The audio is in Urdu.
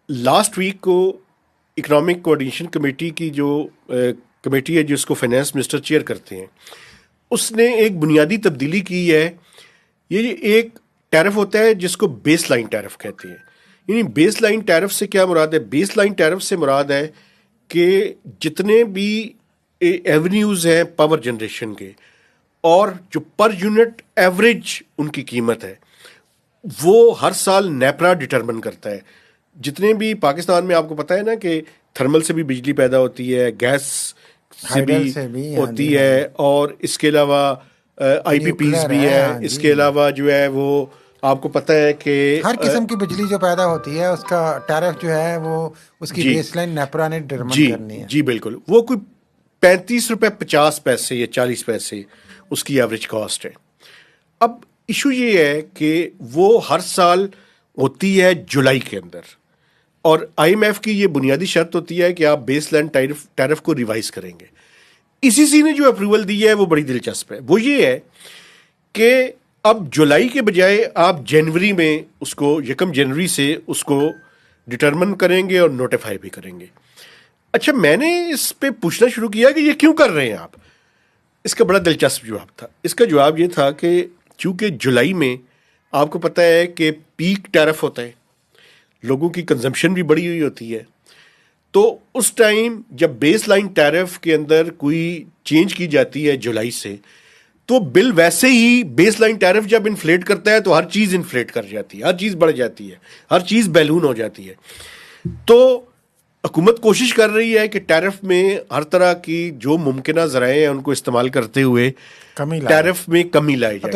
لاسٹ ویک کو اکنامک کوآرڈینیشن کمیٹی کی جو کمیٹی ہے جس کو فائنانس منسٹر چیئر کرتے ہیں، اس نے ایک بنیادی تبدیلی کی ہے. یہ ایک ٹیرف ہوتا ہے جس کو بیس لائن ٹیرف کہتے ہیں. یعنی بیس لائن ٹیرف سے کیا مراد ہے؟ بیس لائن ٹیرف سے مراد ہے کہ جتنے بھی ایونیوز ہیں پاور جنریشن کے، اور جو پر یونٹ ایوریج ان کی قیمت ہے، وہ ہر سال نیپرا ڈٹرمن کرتا ہے. جتنے بھی پاکستان میں آپ کو پتہ ہے نا کہ تھرمل سے بھی بجلی پیدا ہوتی ہے، گیس سے بھی ہوتی ہے، اور اس کے علاوہ آئی پی پیز بھی ہے. اس کے علاوہ جو ہے وہ آپ کو پتہ ہے کہ ہر قسم کی بجلی جو پیدا ہوتی ہے اس کا ٹیرف جو ہے وہ اس کی بیس لائن نیپرا نے ڈٹرمن کرنی ہے. جی بالکل. وہ کوئی 35 روپے 50 پیسے یا 40 پیسے اس کی ایوریج کاسٹ ہے. اب ایشو یہ ہے کہ وہ ہر سال ہوتی ہے جولائی کے اندر، اور آئی ایم ایف کی یہ بنیادی شرط ہوتی ہے کہ آپ بیس لائن ٹیرف کو ریوائز کریں گے. اسی سی نے جو اپروول دی ہے وہ بڑی دلچسپ ہے. وہ یہ ہے کہ اب جولائی کے بجائے آپ جنوری میں اس کو 1 جنوری سے اس کو ڈٹرمن کریں گے اور نوٹیفائی بھی کریں گے. اچھا، میں نے اس پہ پوچھنا شروع کیا کہ یہ کیوں کر رہے ہیں آپ؟ اس کا بڑا دلچسپ جواب تھا. اس کا جواب یہ تھا کہ چونکہ جولائی میں آپ کو پتہ ہے کہ پیک ٹیرف ہوتا ہے، لوگوں کی کنزمپشن بھی بڑی ہوئی ہوتی ہے، تو اس ٹائم جب بیس لائن ٹیرف کے اندر کوئی چینج کی جاتی ہے جولائی سے، تو بل ویسے ہی بیس لائن ٹیرف جب انفلیٹ کرتا ہے تو ہر چیز انفلیٹ کر جاتی ہے، ہر چیز بڑھ جاتی ہے، ہر چیز بیلون ہو جاتی ہے. تو حکومت کوشش کر رہی ہے کہ ٹیرف میں ہر طرح کی جو ممکنہ ذرائع ہیں ان کو استعمال کرتے ہوئے ٹیرف میں کمی لائی جائے.